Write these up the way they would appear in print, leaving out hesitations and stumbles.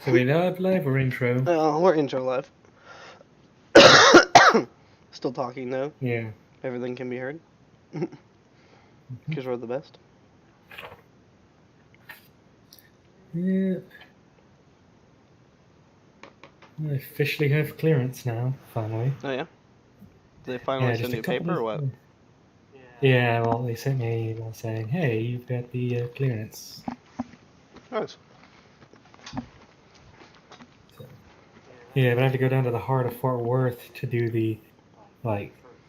So we live or intro? We're intro live. Still talking though. Yeah. Everything can be heard. Because we're the best. Yeah. I officially have clearance now, finally. Oh yeah? Did they finally Yeah, send just a you couple paper or of... what? Yeah, well, they sent me an email saying, hey, you've got the clearance. Nice. So, yeah, but I have to go down to the heart of Fort Worth to do the,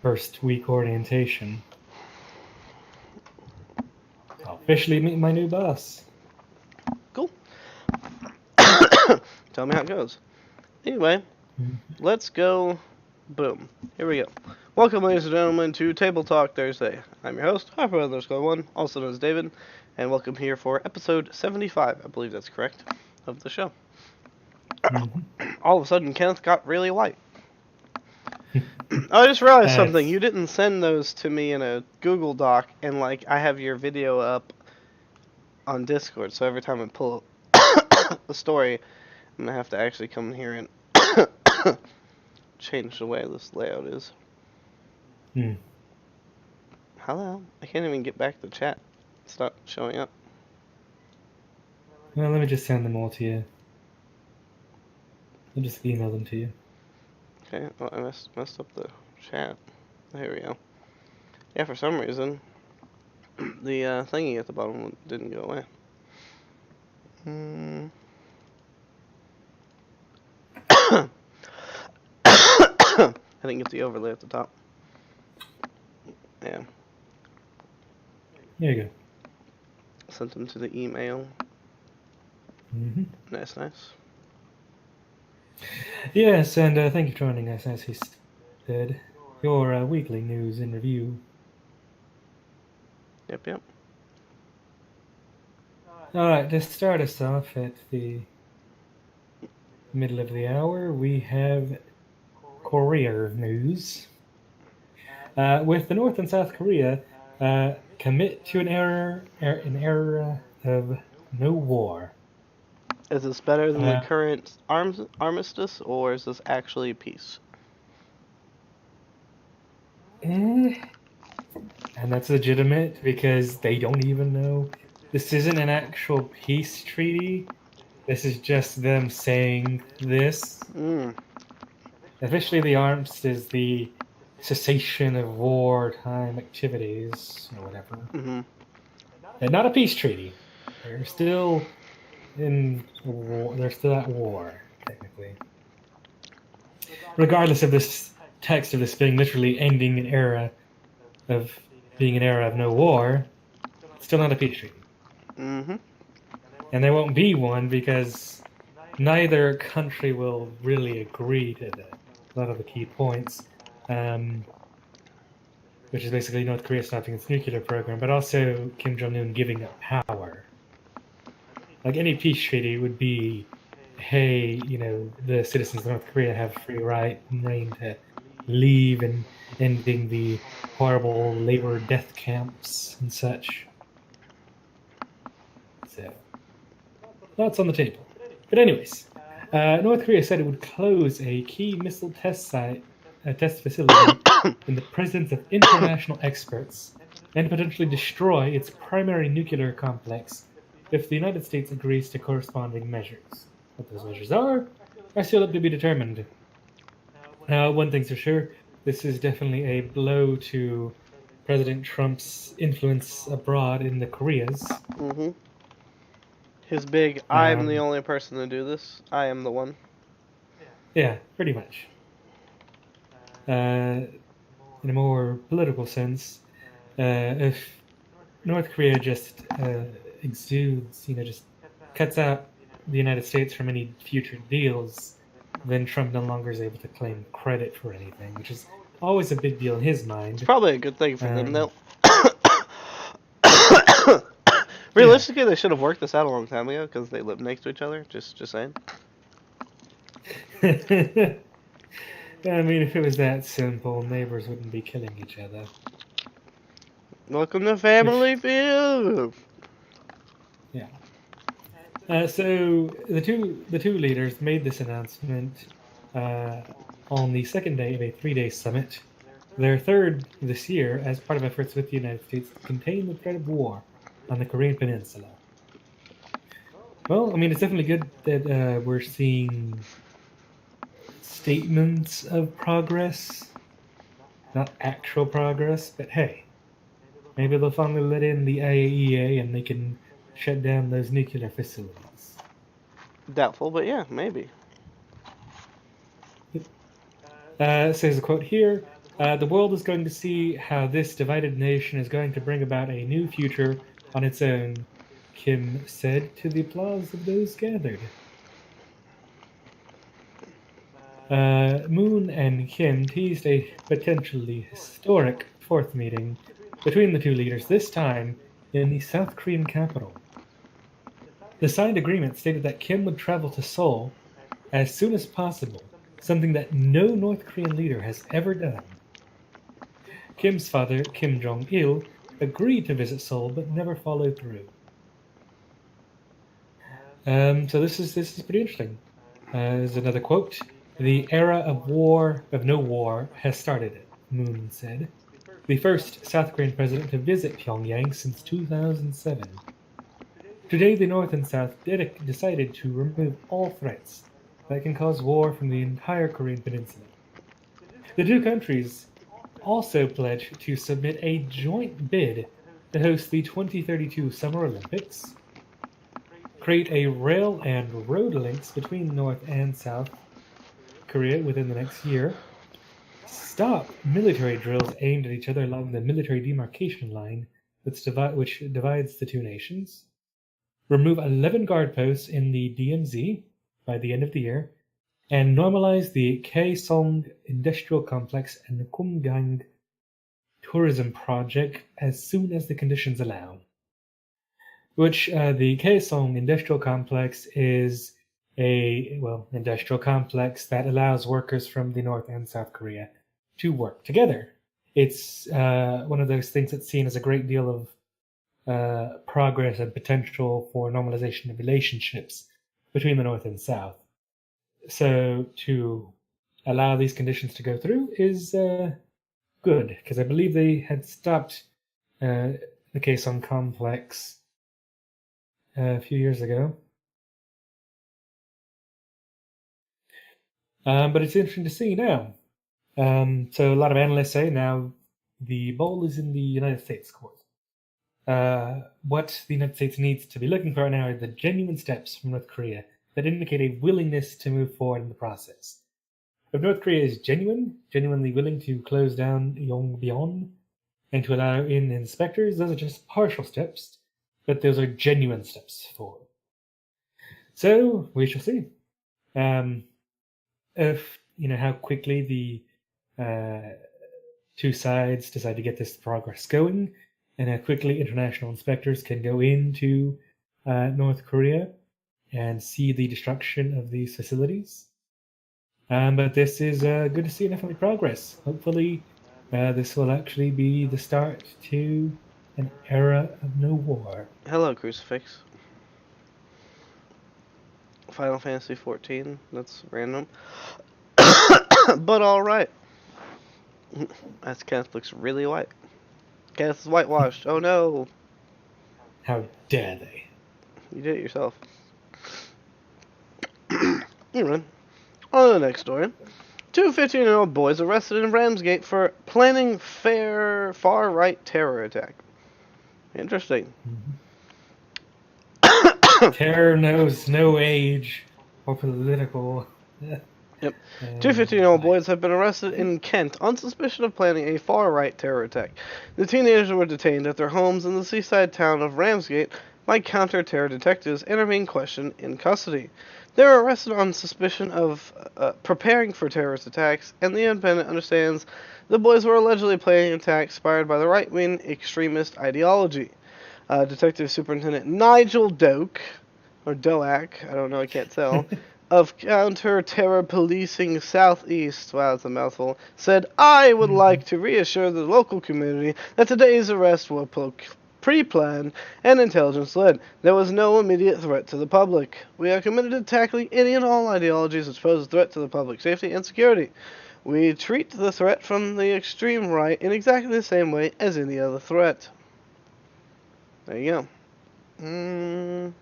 first week orientation. I'll officially meet my new boss. Cool. Tell me how it goes. Anyway, let's go. Boom. Here we go. Welcome, ladies and gentlemen, to Table Talk Thursday. I'm your host, Hyper_1, also known as David, and welcome here for episode 75, I believe that's correct, of the show. All of a sudden, Kenneth got really white. I just realized something. You didn't send those to me in a Google Doc, and I have your video up on Discord, so every time I pull the story, I'm gonna have to actually come here and change the way this layout is. How the hell? I can't even get back to chat. It's not showing up. Well, let me just send them all to you. I'll just email them to you. Okay, well, I messed up the chat. There we go. Yeah, for some reason, the thingy at the bottom didn't go away. I didn't get the overlay at the top. Yeah. There you go. Sent them to the email. Nice. Yes, and thank you for joining us, as he said, your weekly news and review. Yep. Alright, to start us off at the middle of the hour, we have Korea news. With the North and South Korea commit to an era of no war. Is this better than the current armistice, or is this actually peace? And that's legitimate, because they don't even know. This isn't an actual peace treaty. This is just them saying this. Officially, the armistice is the cessation of wartime activities, or whatever. And not a peace treaty. They're still in war. They're still at war, technically. Regardless of this text of this being literally ending an era of being an era of no war, it's still not a peace treaty. And there won't be one because neither country will really agree to a lot of the key points, which is basically North Korea stopping its nuclear program, but also Kim Jong-un giving up power. Like any peace treaty would be, hey, the citizens of North Korea have free right and reign to leave, and ending the horrible labor death camps and such. So, that's on the table. But anyways, North Korea said it would close a key missile test facility in the presence of international experts and potentially destroy its primary nuclear complex if the United States agrees to corresponding measures. What those measures are still up to be determined. One thing's for sure, this is definitely a blow to President Trump's influence abroad in the Koreas. His big, I'm the only person to do this. I am the one. Yeah, pretty much. In a more political sense, if North Korea just exudes, just cuts out the United States from any future deals, then Trump no longer is able to claim credit for anything, which is always a big deal in his mind. It's probably a good thing for them, though. Realistically, they should have worked this out a long time ago because they live next to each other. Just saying. I mean, if it was that simple, neighbors wouldn't be killing each other. Welcome to Family Feud. Yeah. So the two leaders made this announcement on the second day of a 3-day summit, their third this year, as part of efforts with the United States to contain the threat of war on the Korean Peninsula. Well, I mean, it's definitely good that we're seeing statements of progress, not actual progress, but hey, maybe they'll finally let in the IAEA and they can shut down those nuclear facilities. Doubtful, but yeah, maybe. Says a quote here, the world is going to see how this divided nation is going to bring about a new future on its own, Kim said to the applause of those gathered. Moon and Kim teased a potentially historic fourth meeting between the two leaders, this time in the South Korean capital. The signed agreement stated that Kim would travel to Seoul as soon as possible, something that no North Korean leader has ever done. Kim's father, Kim Jong-il, agreed to visit Seoul but never followed through. So this is pretty interesting. There's another quote. The era of no war, has started, Moon said. The first South Korean president to visit Pyongyang since 2007. Today, the North and South decided to remove all threats that can cause war from the entire Korean Peninsula. The two countries also pledged to submit a joint bid to host the 2032 Summer Olympics, create a rail and road links between North and South Korea within the next year, stop military drills aimed at each other along the military demarcation line which divides the two nations, remove 11 guard posts in the DMZ by the end of the year, and normalize the Kaesong Industrial Complex and the Kumgang Tourism Project as soon as the conditions allow. Which the Kaesong Industrial Complex is industrial complex that allows workers from the North and South Korea to work together. It's one of those things that's seen as a great deal of progress and potential for normalization of relationships between the North and South. So to allow these conditions to go through is good, because I believe they had stopped the Kaesong complex a few years ago. But it's interesting to see now. So a lot of analysts say now the ball is in the United States court. What the United States needs to be looking for now are the genuine steps from North Korea that indicate a willingness to move forward in the process. If North Korea is genuinely willing to close down Yongbyon and to allow in inspectors, those are just partial steps, but those are genuine steps forward. So we shall see. If how quickly the two sides decide to get this progress going, and how quickly international inspectors can go into North Korea and see the destruction of these facilities. But this is good to see definitely progress. Hopefully, this will actually be the start to an era of no war. Hello, Crucifix. Final Fantasy 14. That's random. But alright. That Kenneth looks really white. Kenneth is whitewashed. Oh no. How dare they? You did it yourself. Anyway, on to the next story. Two 15-year-old boys arrested in Ramsgate for planning far-right terror attack. Interesting. Mm-hmm. Terror knows no age or political. Yep. Two 15-year-old boys have been arrested in Kent on suspicion of planning a far-right terror attack. The teenagers were detained at their homes in the seaside town of Ramsgate by counter-terror detectives and are being questioned in custody. They were arrested on suspicion of preparing for terrorist attacks, and the Independent understands the boys were allegedly planning an attack inspired by the right-wing extremist ideology. Detective Superintendent Nigel Doak, or Doak, I don't know, I can't tell, of Counter-Terror Policing Southeast, wow, that's a mouthful, said, "I would like to reassure the local community that today's arrest will pre-planned and intelligence-led. There was no immediate threat to the public. We are committed to tackling any and all ideologies which pose a threat to the public safety and security. We treat the threat from the extreme right in exactly the same way as any other threat. There you go.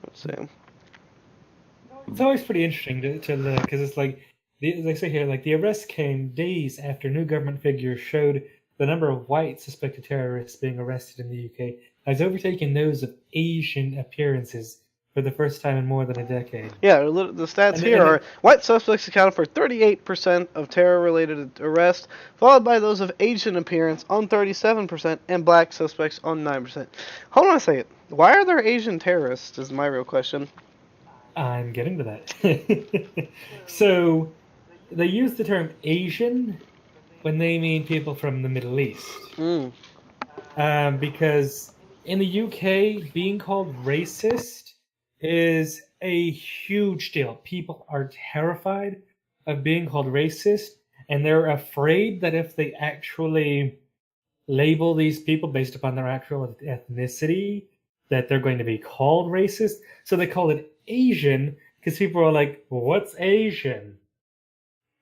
Let's see. It's always pretty interesting to look, because it's like, they say here, like, the arrest came days after new government figures showed the number of white suspected terrorists being arrested in the UK has overtaken those of Asian appearances for the first time in more than a decade. Yeah, the stats here are white suspects accounted for 38% of terror-related arrests, followed by those of Asian appearance on 37% and black suspects on 9%. Hold on a second. Why are there Asian terrorists is my real question. I'm getting to that. So, they use the term Asian when they mean people from the Middle East. Because in the UK, being called racist is a huge deal. People are terrified of being called racist, and they're afraid that if they actually label these people based upon their actual ethnicity, that they're going to be called racist. So they call it Asian, because people are like, well, what's Asian?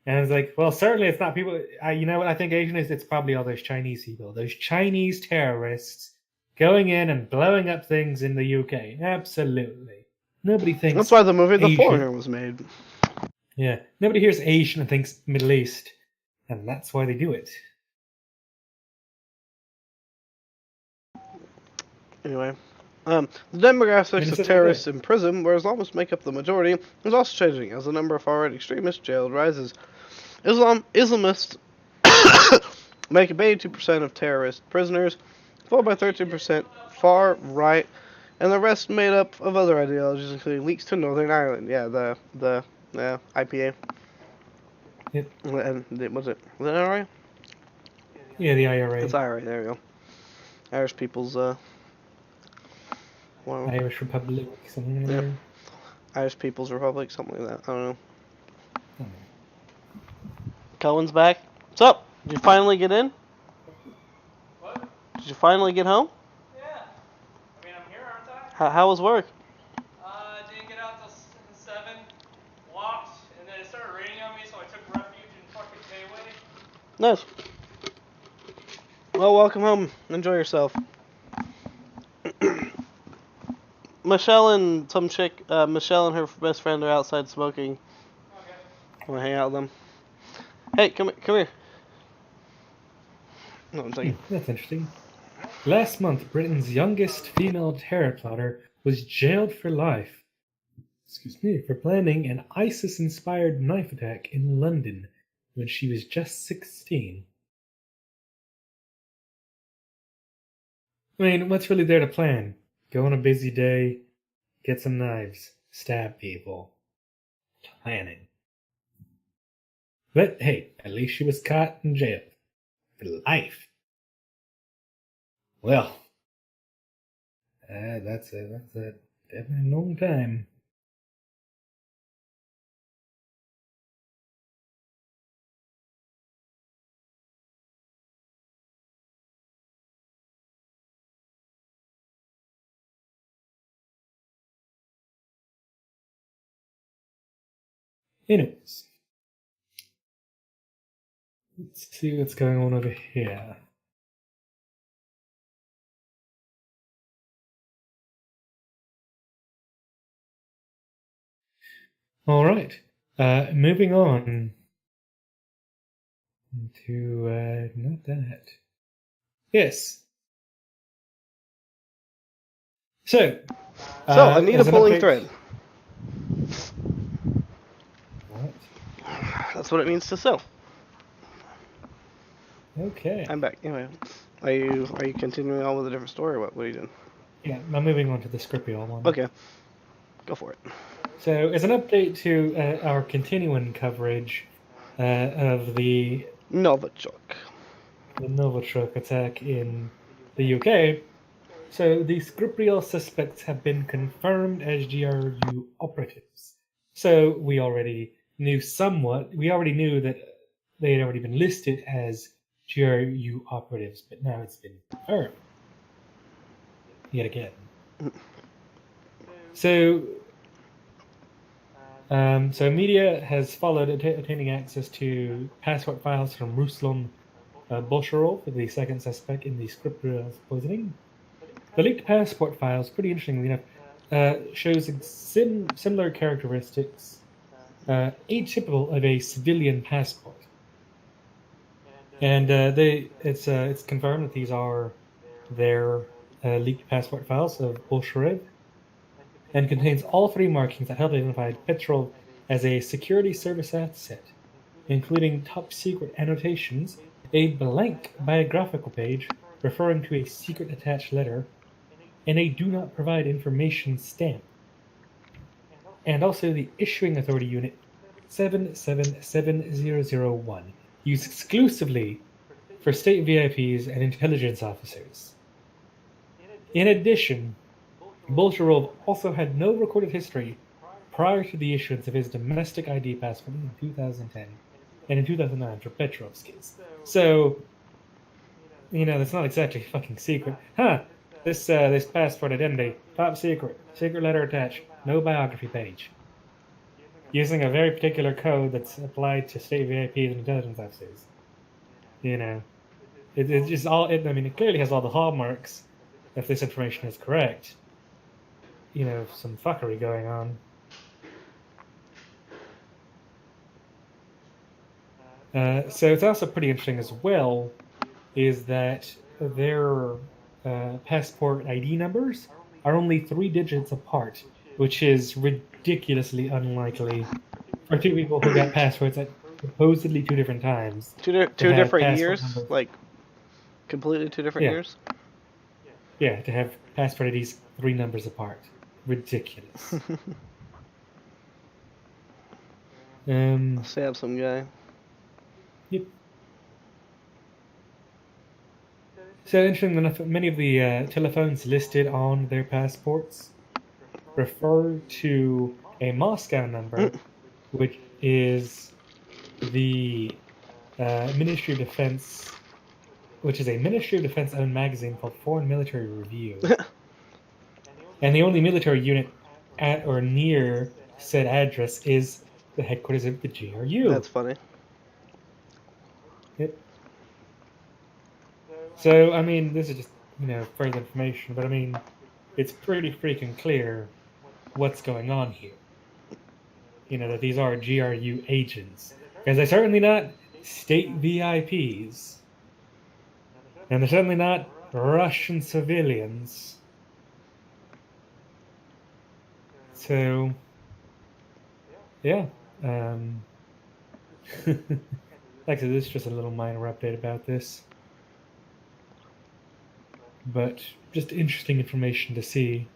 And it's like, well, certainly it's not people. You know what I think Asian is? It's probably all those Chinese people, those Chinese terrorists going in and blowing up things in the UK. Absolutely. Nobody thinks. That's why the movie The Asian. Foreigner was made. Yeah. Nobody hears Asian and thinks Middle East. And that's why they do it. Anyway. The demographics of terrorists in prison, where Islamists make up the majority, is also changing as the number of far-right extremists jailed rises. Islamists make up 82% of terrorist prisoners, followed by 13% far-right, and the rest made up of other ideologies, including leaks to Northern Ireland. Yeah, the IPA. Yep. And was it IRA? Yeah, the IRA. It's IRA. There we go. Irish People's Irish Republic, something like that. Irish People's Republic, something like that. I don't know. Cohen's back. What's up? Did you finally get in? What? Did you finally get home? Yeah. I mean, I'm here, aren't I? How was work? Didn't get out till 7. Walked, and then it started raining on me, so I took refuge in fucking Bayway. Nice. Well, welcome home. Enjoy yourself. Michelle and Michelle and her best friend are outside smoking. Okay. Want to hang out with them? Hey, come here. No, I'm taking. That's interesting. Last month, Britain's youngest female terror plotter was jailed for life. For planning an ISIS-inspired knife attack in London when she was just 16. I mean, what's really there to plan? Go on a busy day, get some knives, stab people. Planning. But hey, at least she was caught and jailed. For life. Well, that's a definitely long time. Anyways, let's see what's going on over here. All right, moving on to not that. Yes. So I need a pulling thread. What? That's what it means to sew. Okay. I'm back. Anyway, are you continuing on with a different story, or what? What are you doing? Yeah, I'm moving on to the Scrippial one. Okay, go for it. So, as an update to our continuing coverage of the Novichok attack in the UK, so the Scrippial suspects have been confirmed as GRU operatives. So we already knew somewhat. We already knew that they had already been listed as GRU operatives, but now it's been confirmed. yet again. So media has followed attaining access to passport files from Ruslan Bolsharov, the second suspect in the Skripal poisoning. The leaked passport files, pretty interestingly enough, shows similar characteristics, atypical of a civilian passport. And it's confirmed that these are their leaked passport files of Bolsharov, and contains all three markings that help identify Petrov as a security service asset, including top secret annotations, a blank biographical page referring to a secret attached letter, and a do not provide information stamp. And also the issuing authority unit 777001, used exclusively for state VIPs and intelligence officers. In addition, Bolsharov also had no recorded history prior to the issuance of his domestic ID passport in 2010 and in 2009 for Petrov's case. So, that's not exactly fucking secret. This passport identity, top secret, secret letter attached, no biography page. Using a very particular code that's applied to state VIPs and intelligence officers. It just it clearly has all the hallmarks, if this information is correct. Some fuckery going on. So it's also pretty interesting as well, is that their passport ID numbers are only 3 digits apart, which is ridiculously unlikely for two people who got passports at supposedly 2 different times. Two different years? Numbers. Like, completely 2 different years? Yeah, to have passport IDs 3 numbers apart. Ridiculous. Samsung guy. Yep. So interesting enough, many of the telephones listed on their passports refer to a Moscow number, which is the Ministry of Defense, which is a Ministry of Defense owned magazine called Foreign Military Review. And the only military unit at or near said address is the headquarters of the GRU. That's funny. Yep. So, this is just, further information, but it's pretty freaking clear what's going on here. That these are GRU agents. Because they're certainly not state VIPs. And they're certainly not Russian civilians. So, yeah. Like I said, this is just a little minor update about this. But just interesting information to see.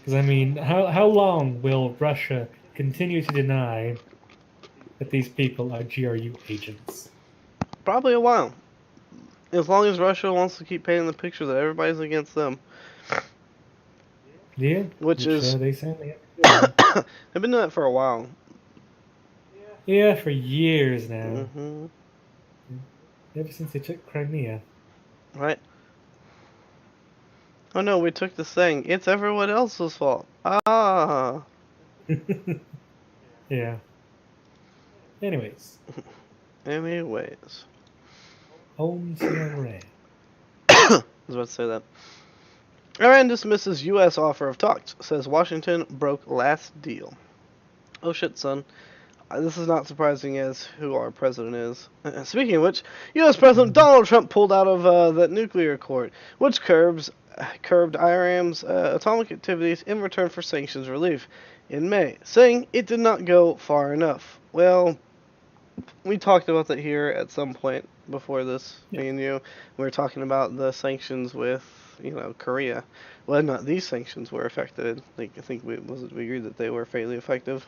Because, how long will Russia continue to deny that these people are GRU agents? Probably a while. As long as Russia wants to keep painting the picture that everybody's against them. Yeah, which is they certainly have. They've been doing that for a while. Yeah, for years now. Mm-hmm. Ever since they took Crimea. Right. Oh no, we took this thing. It's everyone else's fault. Ah. Yeah. Anyways. Home Iran. I was about to say that. Iran dismisses U.S. offer of talks. Says Washington broke last deal. Oh shit, son. This is not surprising as who our president is. Speaking of which, U.S. President Donald Trump pulled out of that nuclear accord, which curbed Iran's atomic activities in return for sanctions relief in May, saying it did not go far enough. Well, we talked about that here at some point before this, me and you. We were talking about the sanctions with, Korea. Well, not these sanctions were affected. I think we agreed that they were fairly effective.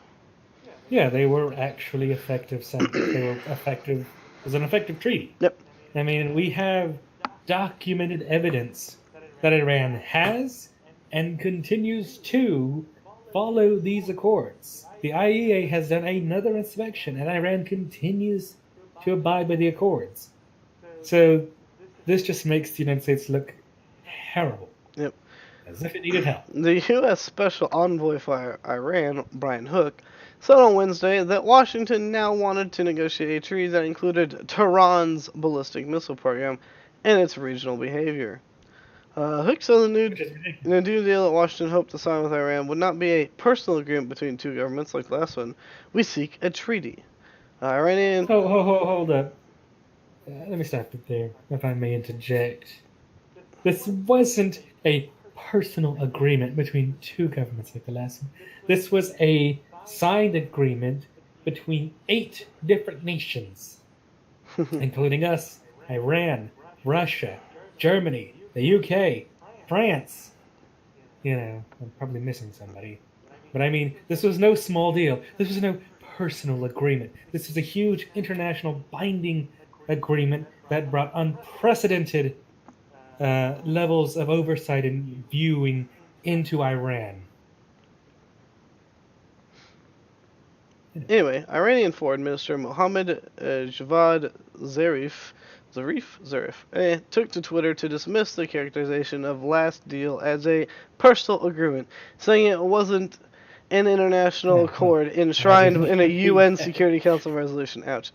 Yeah, they were actually effective sanctions. They were effective. It was an effective treaty. Yep. We have documented evidence that Iran has and continues to follow these accords. The IEA has done another inspection, and Iran continues to abide by the accords. So this just makes the United States look terrible. Yep. As if it needed help. The U.S. Special Envoy for Iran, Brian Hook, said on Wednesday that Washington now wanted to negotiate a treaty that included Tehran's ballistic missile program and its regional behavior. Hook said the new deal that Washington hoped to sign with Iran would not be a personal agreement between two governments like the last one. We seek a treaty. Iranian... Hold up. Let me stop it there, if I may interject. This wasn't a personal agreement between two governments like the last one. This was a signed agreement between 8 different nations, including us, Iran, Russia, Germany, the UK, France. You know, I'm probably missing somebody. But I mean, this was no small deal. This was no personal agreement. This was a huge international binding agreement that brought unprecedented levels of oversight and viewing into Iran. Anyway, Iranian Foreign Minister Mohammad Javad Zarif took to Twitter to dismiss the characterization of last deal as a personal agreement, saying it wasn't an international accord enshrined in a UN Security Council resolution. Ouch.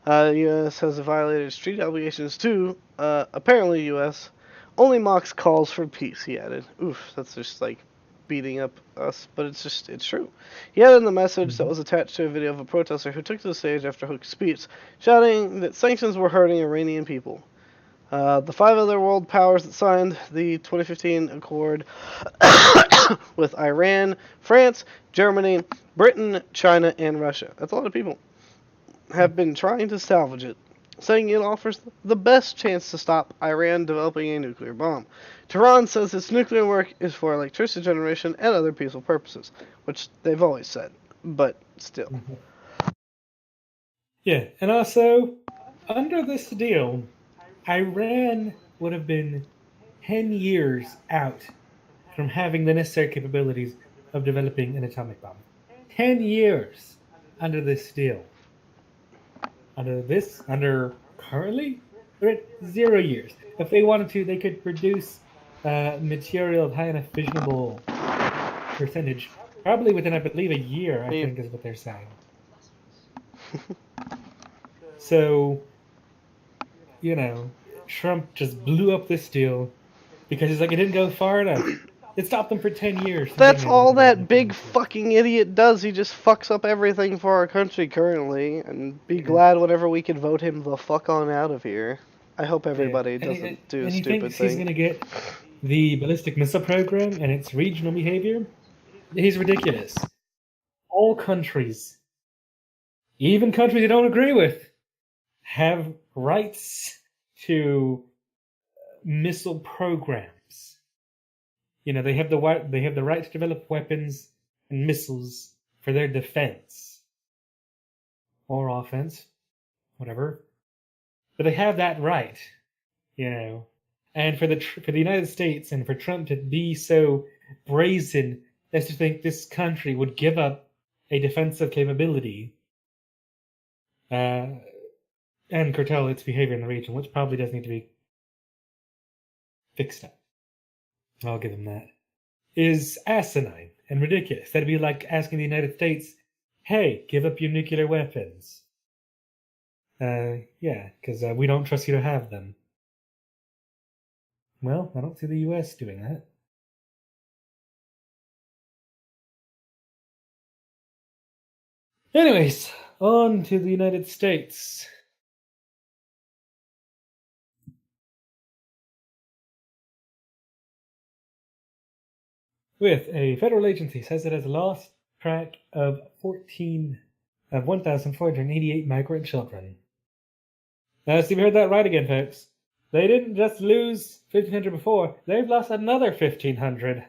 The U.S. has violated its treaty obligations too. Apparently, U.S. only mocks calls for peace, he added. Oof, that's just like beating up us, but it's true. He added in the message that was attached to a video of a protester who took to the stage after Hook's speech, shouting that sanctions were hurting Iranian people. The 5 other world powers that signed the 2015 accord with Iran, France, Germany, Britain, China, and Russia. That's a lot of people. Have been trying to salvage it, saying it offers the best chance to stop Iran developing a nuclear bomb. Tehran says its nuclear work is for electricity generation and other peaceful purposes, which they've always said, but still. Yeah, and also, under this deal, Iran would have been 10 years out from having the necessary capabilities of developing an atomic bomb. 10 years under this deal. Under currently, they're at 0 years. If they wanted to, they could produce material of high enough fissionable percentage, probably within, I believe, a year, I think is what they're saying. So, you know, Trump just blew up this deal because he's like, it didn't go far enough. It stopped them for 10 years. That's all that big fucking idiot does. He just fucks up everything for our country currently, and be glad whenever we can vote him the fuck on out of here. I hope everybody doesn't do a stupid thing. And he thinks he's going to get the ballistic missile program and its regional behavior? He's ridiculous. All countries, even countries you don't agree with, have rights to missile programs. You know, they have the right to develop weapons and missiles for their defense or offense, whatever. But they have that right, you know. And for the United States and for Trump to be so brazen as to think this country would give up a defensive capability and curtail its behavior in the region, which probably does need to be fixed up. I'll give him that. Is asinine and ridiculous. That'd be like asking the United States, hey, give up your nuclear weapons. Yeah, because we don't trust you to have them. Well, I don't see the US doing that. Anyways, on to the United States. With a federal agency says it has lost track of 1,488 migrant children. So you heard that right again, folks. They didn't just lose 1,500 before, they've lost another 1,500.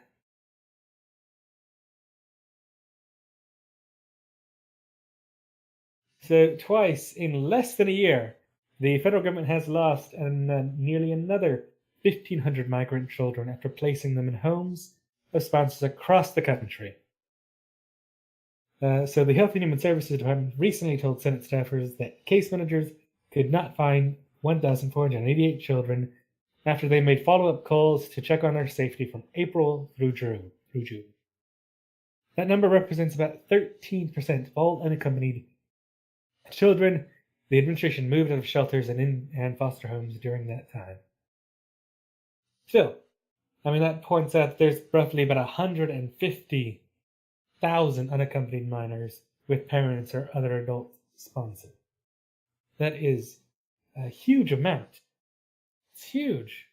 So twice in less than a year, the federal government has lost nearly another 1,500 migrant children after placing them in homes of sponsors across the country. So the Health and Human Services Department recently told Senate staffers that case managers could not find 1,488 children after they made follow-up calls to check on their safety from April through June. That number represents about 13% of all unaccompanied children the administration moved out of shelters and foster homes during that time. Still, that points out that there's roughly about 150,000 unaccompanied minors with parents or other adults sponsored. That is a huge amount. It's huge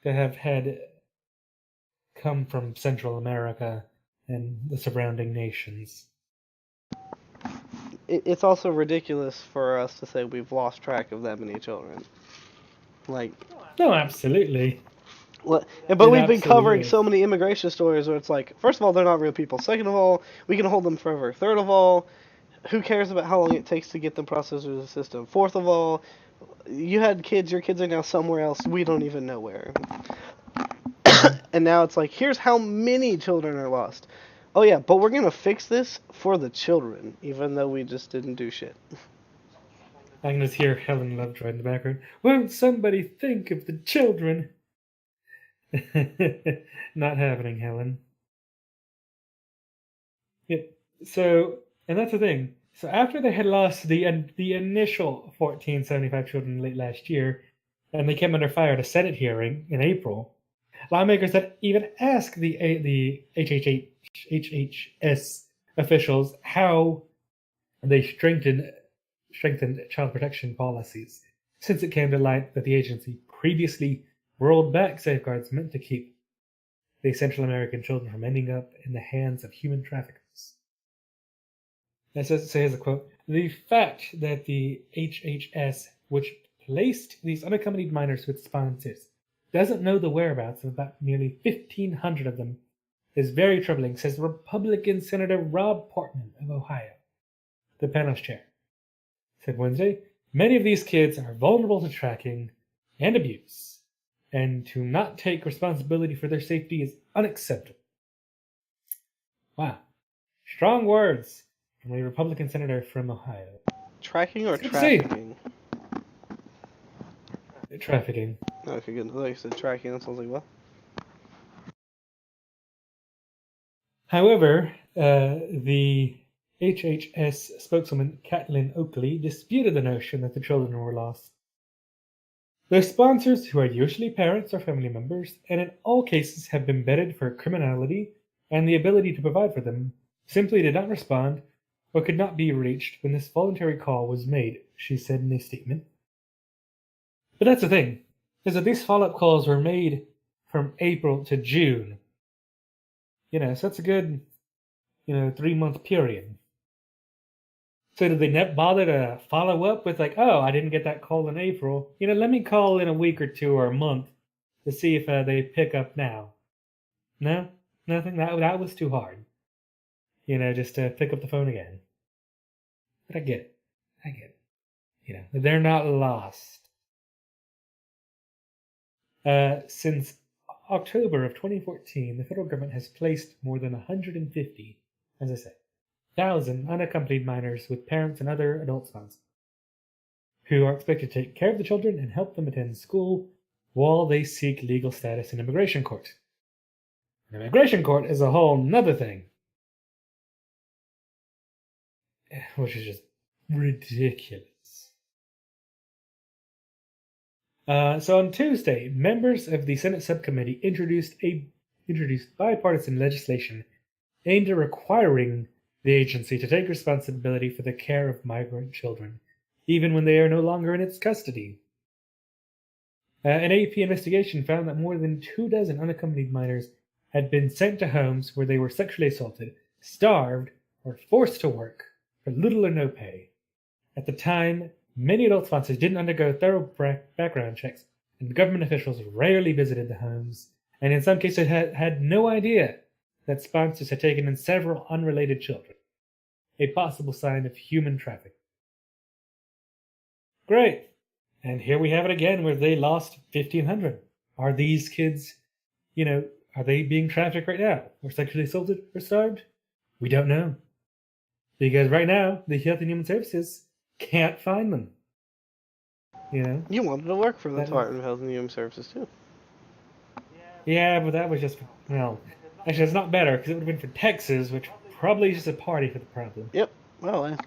to have had come from Central America and the surrounding nations. It's also ridiculous for us to say we've lost track of that many children. No, absolutely. But we've been covering so many immigration stories where it's like, first of all, they're not real people. Second of all, we can hold them forever. Third of all, who cares about how long it takes to get them processed through the system? Fourth of all, you had kids, your kids are now somewhere else, we don't even know where. And now it's like, here's how many children are lost. Oh yeah, but we're gonna fix this for the children, even though we just didn't do shit. I can just hear Helen Lovejoy in the background. Won't somebody think of the children? Not happening, Helen. Yep. So, and that's the thing. So after they had lost the initial 1,475 children late last year, and they came under fire at a Senate hearing in April, lawmakers had even asked the HHS officials how they strengthened child protection policies, since it came to light that the agency previously rolled back safeguards meant to keep the Central American children from ending up in the hands of human traffickers. So here's a quote. The fact that the HHS, which placed these unaccompanied minors with sponsors, doesn't know the whereabouts of about nearly 1,500 of them is very troubling, says Republican Senator Rob Portman of Ohio, the panel's chair. Said Wednesday, many of these kids are vulnerable to tracking and abuse, and to not take responsibility for their safety is unacceptable. Wow. Strong words from a Republican senator from Ohio. Tracking or trafficking? Trafficking. Okay, good. I thought you said tracking. That sounds like what? However, the HHS spokeswoman Caitlin Oakley disputed the notion that the children were lost. Their sponsors, who are usually parents or family members, and in all cases have been vetted for criminality and the ability to provide for them, simply did not respond or could not be reached when this voluntary call was made, she said in a statement. But that's the thing, is that these follow-up calls were made from April to June. So that's a good, 3-month period. So did they not bother to follow up with oh, I didn't get that call in April. Let me call in a week or two or a month to see if they pick up now. No? Nothing? That was too hard. Just to pick up the phone again. But I get it. They're not lost. Since October of 2014, the federal government has placed more than 150, as I said, 1,000 unaccompanied minors with parents and other adult sponsors, who are expected to take care of the children and help them attend school while they seek legal status in immigration court. And immigration court is a whole nother thing, which is just ridiculous. So on Tuesday, members of the Senate subcommittee introduced bipartisan legislation aimed at requiring the agency to take responsibility for the care of migrant children, even when they are no longer in its custody. An AP investigation found that more than 24 unaccompanied minors had been sent to homes where they were sexually assaulted, starved, or forced to work for little or no pay. At the time, many adult sponsors didn't undergo thorough background checks, and government officials rarely visited the homes, and in some cases had no idea that sponsors had taken in several unrelated children, a possible sign of human trafficking. Great. And here we have it again, where they lost 1,500. Are these kids, are they being trafficked right now? Or sexually assaulted or starved? We don't know. Because right now, the Health and Human Services can't find them. You know? You wanted to work for the That- Department of Health and Human Services too. Yeah, but that was just, well, actually, it's not better because it would have been for Texas, which probably is just a party for the problem. Yep. Well,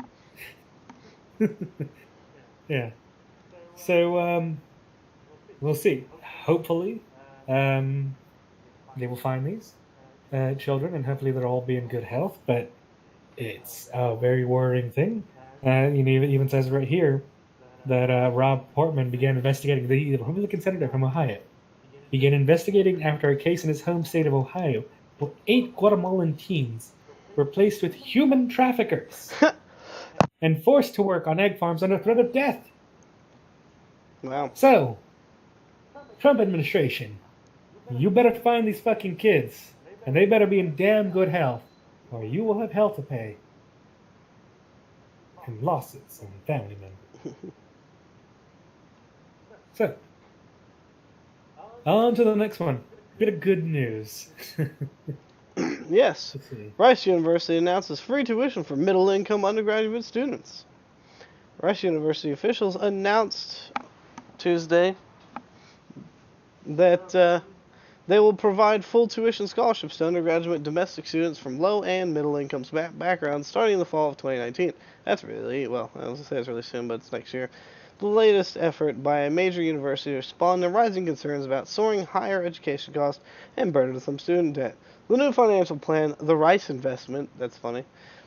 Yeah. So, we'll see. Hopefully, they will find these children, and hopefully they'll all be in good health. But it's a very worrying thing. You know, it even says right here that Rob Portman began investigating the Republican senator from Ohio. Began investigating after a case in his home state of Ohio where 8 Guatemalan teens were placed with human traffickers and forced to work on egg farms under threat of death. wow. So, Trump administration, you better find these fucking kids, and they better be in damn good health, or you will have hell to pay. And losses on family members. So, on to the next one. Bit of good news. Yes. Let's see. Rice University announces free tuition for middle-income undergraduate students. Rice University officials announced Tuesday that they will provide full tuition scholarships to undergraduate domestic students from low and middle-income backgrounds starting in the fall of 2019. That's really, well, I was going to say it's really soon, but it's next year. The latest effort by a major university to respond to rising concerns about soaring higher education costs and burdensome student debt. The new financial plan, the Rice Investment, that's funny,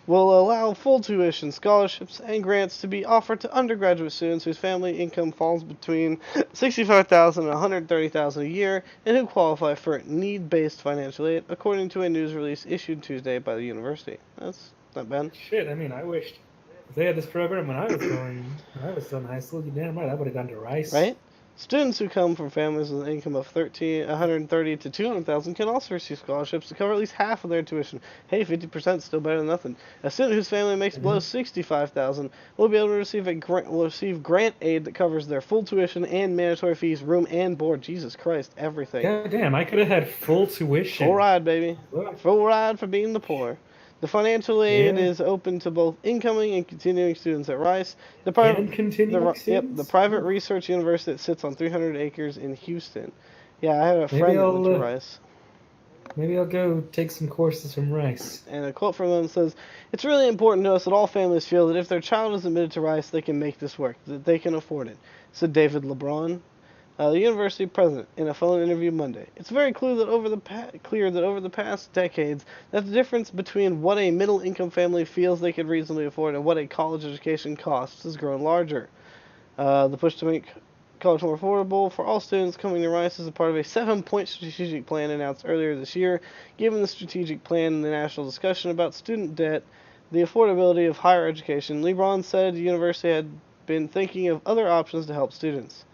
will allow full tuition scholarships and grants to be offered to undergraduate students whose family income falls between $65,000 and $130,000 a year and who qualify for need-based financial aid, according to a news release issued Tuesday by the university. That's not bad. Shit, I mean, I wished if they had this program when I was still in high school, you're damn right, I would have gone to Rice. Right? Students who come from families with an income of $130,000 to $200,000 can also receive scholarships to cover at least half of their tuition. Hey, 50% is still better than nothing. A student whose family makes below $65,000 will be able to receive grant aid that covers their full tuition and mandatory fees, room and board. Jesus Christ, everything. God damn, I could have had full tuition. Full ride, baby. What? Full ride for being the poor. The financial aid Yeah. is open to both incoming and continuing students at Rice. The private research university that sits on 300 acres in Houston. Yeah, I had a friend that went to Rice. Maybe I'll go take some courses from Rice. And a quote from them says, "It's really important to us that all families feel that if their child is admitted to Rice, they can make this work, that they can afford it," said David LeBron, the university president, in a phone interview Monday. "It's very clear that over the past decades, that the difference between what a middle-income family feels they could reasonably afford and what a college education costs has grown larger. The push to make college more affordable for all students coming to Rice is a part of a 7-point strategic plan announced earlier this year. Given the strategic plan and the national discussion about student debt, the affordability of higher education, LeBron said the university had been thinking of other options to help students.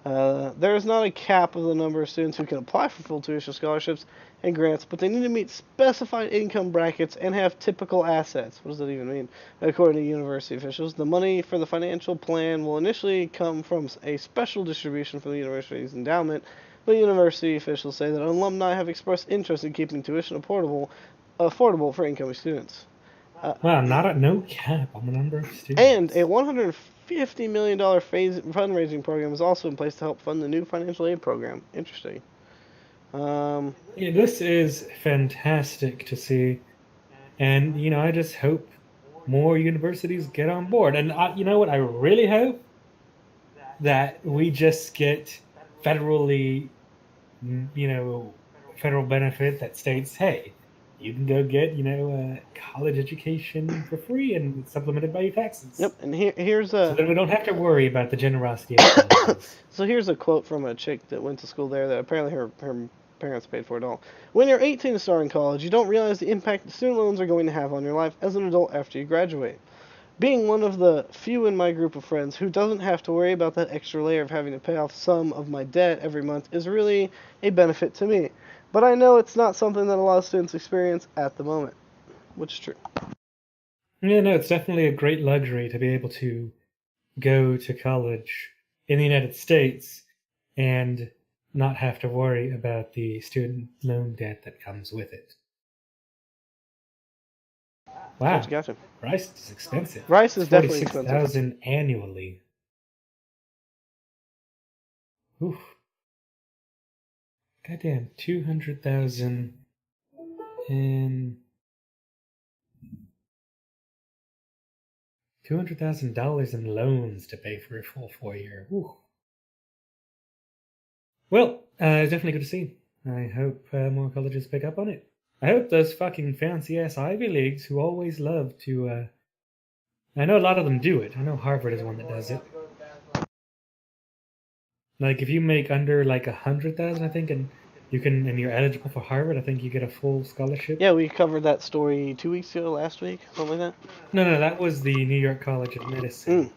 There is not a cap of the number of students who can apply for full tuition scholarships and grants, but they need to meet specified income brackets and have typical assets." What does that even mean? According to university officials, the money for the financial plan will initially come from a special distribution from the university's endowment, but university officials say that alumni have expressed interest in keeping tuition affordable for incoming students. Wow, no cap on the number of students. And a $150 million fundraising program is also in place to help fund the new financial aid program. Interesting. Yeah, this is fantastic to see. And, you know, I just hope more universities get on board. And you know what? I really hope that we just get federally, federal benefit that states, hey, you can go get, college education for free and supplemented by your taxes. Yep, and here's a... So that we don't have to worry about the generosity of colleges. So here's a quote from a chick that went to school there that apparently her parents paid for it all. "When you're 18 to start in college, you don't realize the impact that student loans are going to have on your life as an adult after you graduate. Being one of the few in my group of friends who doesn't have to worry about that extra layer of having to pay off some of my debt every month is really a benefit to me. But I know it's not something that a lot of students experience at the moment." Which is true. Yeah, no, it's definitely a great luxury to be able to go to college in the United States and not have to worry about the student loan debt that comes with it. Wow, Gotcha. Rice is expensive. Rice is definitely expensive. $46,000 annually. Oof. Goddamn, 200,000 in $200,000 in loans to pay for a full 4 year. Ooh. Well, it's definitely good to see. I hope more colleges pick up on it. I hope those fucking fancy ass Ivy Leagues who always love to. I know a lot of them do it. I know Harvard is one that does it. Like if you make under like 100,000, I think, and you're eligible for Harvard, I think you get a full scholarship. Yeah, we covered that story 2 weeks ago, last week, something like that. No, that was the New York College of Medicine.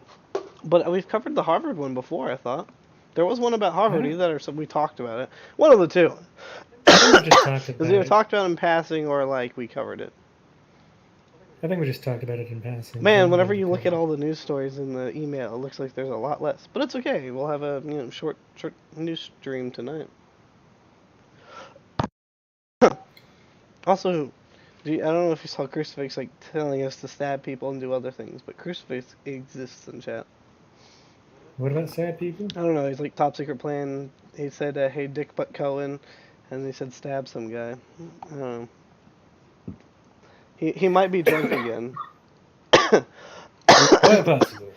But we've covered the Harvard one before, I thought. There was one about Harvard, Huh? either, or we talked about it. One of the two. I think we just talked It about was either it. talked about in passing or like we covered it. I think we just talked about it in passing. Man, whenever you look at all the news stories in the email, it looks like there's a lot less. But it's okay. We'll have a short news stream tonight. Also, I don't know if you saw Crucifix like telling us to stab people and do other things, but Crucifix exists in chat. What about sad people? I don't know. He's like top secret plan. He said, "Hey, Dick Butt Cohen," and he said, "Stab some guy." I don't know. He might be drunk again. Quite possible.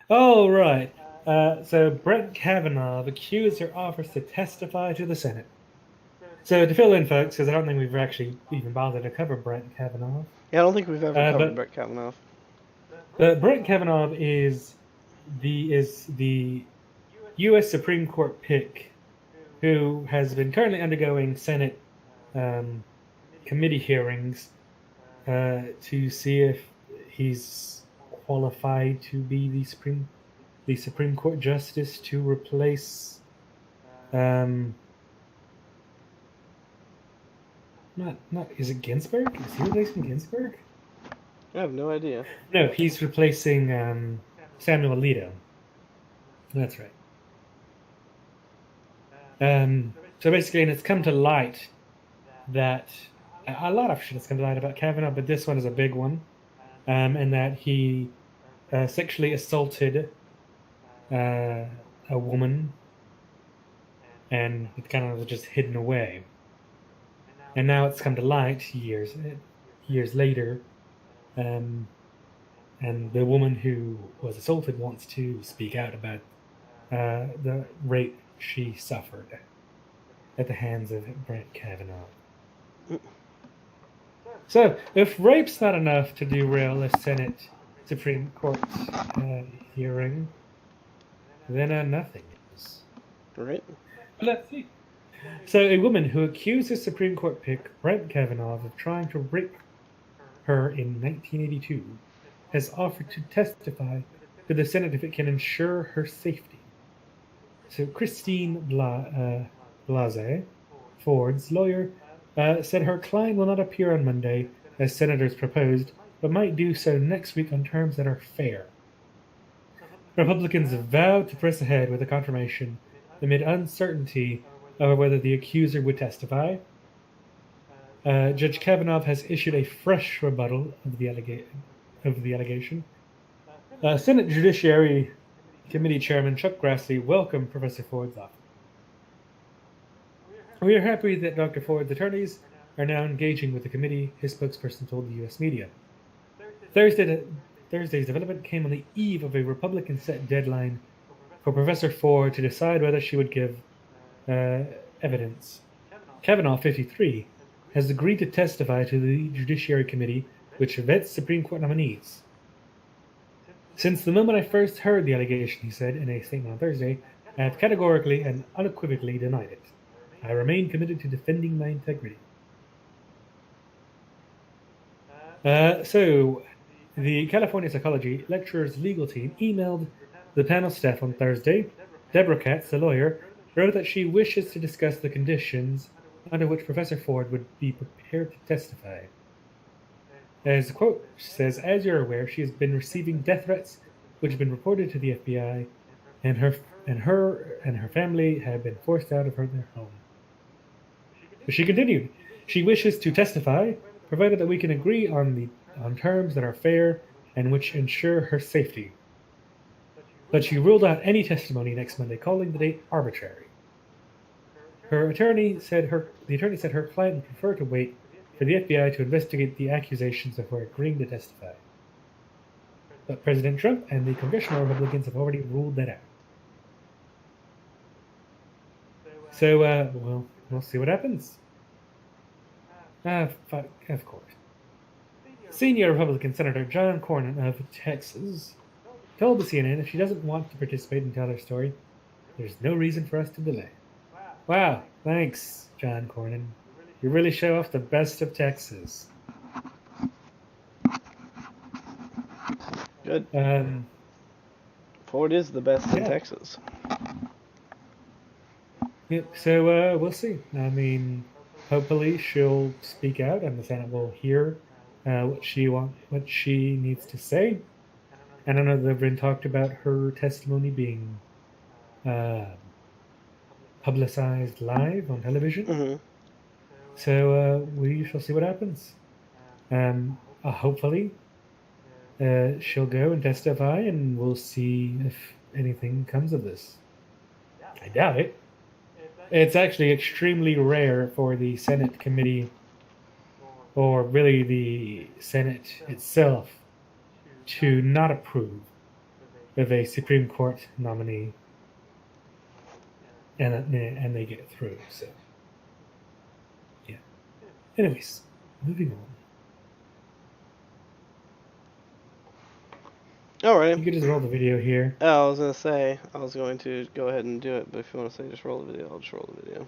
All right. So Brett Kavanaugh, the accuser, offers to testify to the Senate. So to fill in, folks, because I don't think we've actually even bothered to cover Brett Kavanaugh. Yeah, I don't think we've ever covered Brett Kavanaugh. Brett Kavanaugh is the U.S. Supreme Court pick who has been currently undergoing Senate committee hearings to see if he's qualified to be the Supreme Court justice to replace not is it Ginsburg? Is he replacing Ginsburg? I have no idea. No, he's replacing Samuel Alito. That's right. So basically, and it's come to light that a lot of shit has come to light about Kavanaugh, but this one is a big one, and that he sexually assaulted a woman, and it kind of was just hidden away. And now it's come to light years later, and the woman who was assaulted wants to speak out about the rape she suffered at the hands of Brett Kavanaugh. So, if rape's not enough to derail a Senate Supreme Court hearing, then nothing is. Right. Let's see. So, a woman who accuses Supreme Court pick Brett Kavanaugh of trying to rape her in 1982 has offered to testify to the Senate if it can ensure her safety. So, Christine Blasey, Ford's lawyer, said her client will not appear on Monday, as senators proposed, but might do so next week on terms that are fair. Republicans vowed to press ahead with the confirmation amid uncertainty over whether the accuser would testify. Judge Kavanaugh has issued a fresh rebuttal of the allegation. Senate Judiciary Committee Chairman Chuck Grassley welcomed Professor Ford's offer. We are happy that Dr. Ford's attorneys are now engaging with the committee, his spokesperson told the U.S. media. Thursday's development came on the eve of a Republican-set deadline for Professor Ford to decide whether she would give evidence. Kavanaugh, 53, has agreed to testify to the Judiciary Committee, which vets Supreme Court nominees. Since the moment I first heard the allegation, he said in a statement on Thursday, I have categorically and unequivocally denied it. I remain committed to defending my integrity. So, the California Psychology Lecturers Legal Team emailed the panel staff on Thursday. Deborah Katz, the lawyer, wrote that she wishes to discuss the conditions under which Professor Ford would be prepared to testify. As a quote, she says, as you're aware, she has been receiving death threats which have been reported to the FBI, and her family have been forced out of their home. But she continued, she wishes to testify, provided that we can agree on terms that are fair and which ensure her safety. but she ruled out any testimony next Monday, calling the date arbitrary. The attorney said her client would prefer to wait for the FBI to investigate the accusations before agreeing to testify. But President Trump and the congressional Republicans have already ruled that out. So, we'll see what happens. Of course. Senior Republican Senator John Cornyn of Texas told the CNN if she doesn't want to participate and tell her story, there's no reason for us to delay. Wow, thanks, John Cornyn. You really show off the best of Texas. Good. Ford is the best in Texas. Yep, so we'll see. I mean, hopefully she'll speak out and the Senate will hear what she needs to say. And I know they've been talked about her testimony being publicized live on television. Mm-hmm. So we shall see what happens. Hopefully she'll go and testify and we'll see if anything comes of this. I doubt it. It's actually extremely rare for the Senate committee, or really the Senate itself, to not approve of a Supreme Court nominee, and they get it through. So, yeah. Anyways, moving on. Alright. You can just roll the video here. Oh, I was going to say, I was going to go ahead and do it, but if you want to say just roll the video, I'll just roll the video.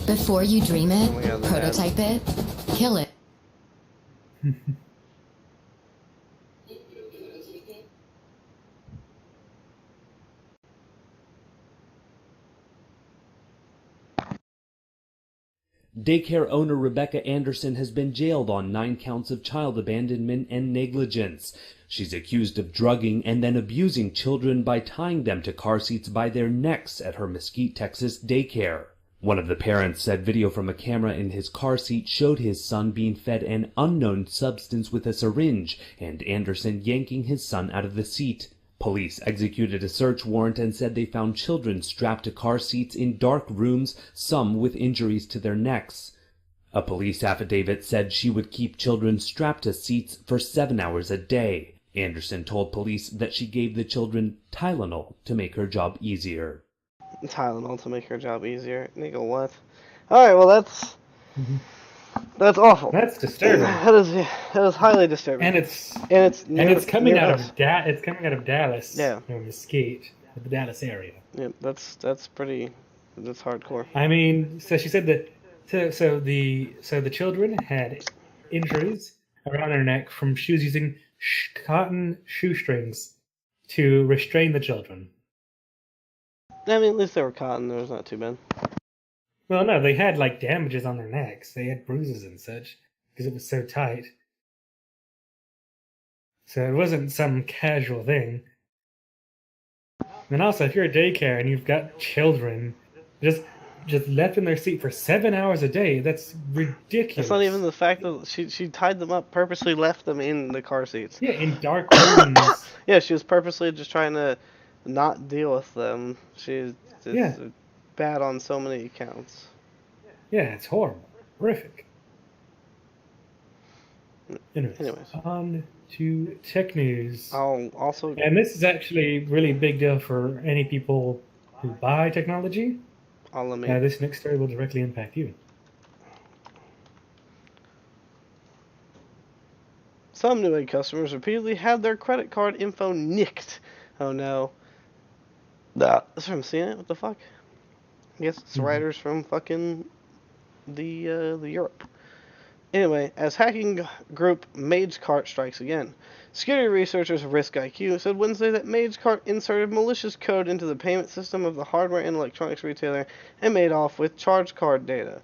Before you dream it, Oh my God, prototype it, kill it. Daycare owner Rebecca Anderson has been jailed on 9 counts of child abandonment and negligence. She's accused of drugging and then abusing children by tying them to car seats by their necks at her Mesquite, Texas daycare. One of the parents said video from a camera in his car seat showed his son being fed an unknown substance with a syringe and Anderson yanking his son out of the seat. Police executed a search warrant and said they found children strapped to car seats in dark rooms, some with injuries to their necks. A police affidavit said she would keep children strapped to seats for 7 hours a day. Anderson told police that she gave the children Tylenol to make her job easier. Tylenol to make her job easier. Nigga, what? Alright, well that's awful. That's disturbing. That is highly disturbing. And it's coming out of Dallas. Yeah. Or Mesquite, the Dallas area. Yeah, that's hardcore. I mean, so she said that so the children had injuries around their neck from she was using cotton shoestrings to restrain the children. I mean, at least they were cotton. It was not too bad. Well, no, they had like damages on their necks. They had bruises and such because it was so tight. So it wasn't some casual thing. And also, if you're a daycare and you've got children just left in their seat for 7 hours a day, that's ridiculous. It's not even the fact that she tied them up, purposely left them in the car seats. Yeah, in dark rooms. Yeah, she was purposely just trying to not deal with them. She's just bad on so many accounts. Yeah, it's horrible. Horrific. Anyways, on to tech news. I'll also... And this is actually a really big deal for any people who buy technology. This next story will directly impact you. Some Newegg customers repeatedly had their credit card info nicked. Oh no. That's from CNN? What the fuck? I guess it's writers from fucking the Europe. Anyway, as hacking group MageCart strikes again, security researchers of Risk IQ said Wednesday that MageCart inserted malicious code into the payment system of the hardware and electronics retailer and made off with charge card data.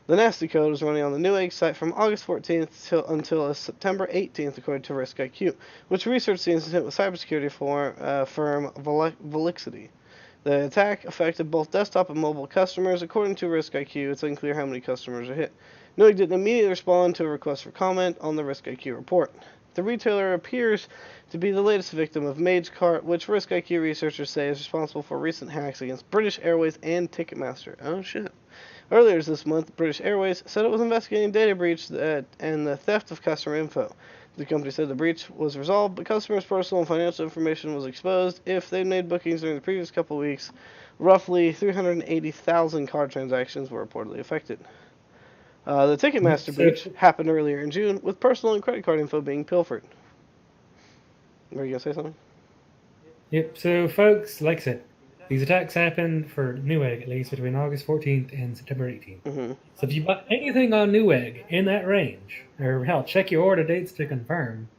The nasty code was running on the Newegg site from August 14th until September 18th, according to Risk IQ, which researched the incident with cybersecurity firm Volixity. The attack affected both desktop and mobile customers. According to Risk IQ, it's unclear how many customers are hit. Newegg didn't immediately respond to a request for comment on the Risk IQ report. The retailer appears to be the latest victim of MageCart, which Risk IQ researchers say is responsible for recent hacks against British Airways and Ticketmaster. Oh shit. Earlier this month, British Airways said it was investigating data breach and the theft of customer info. The company said the breach was resolved, but customers' personal and financial information was exposed. If they made bookings during the previous couple of weeks, roughly 380,000 card transactions were reportedly affected. The Ticketmaster breach happened earlier in June, with personal and credit card info being pilfered. Were you going to say something? Yep, so folks, like I said, these attacks happened for Newegg at least between August 14th and September 18th. Mm-hmm. So if you bought anything on Newegg in that range, or hell, check your order dates to confirm,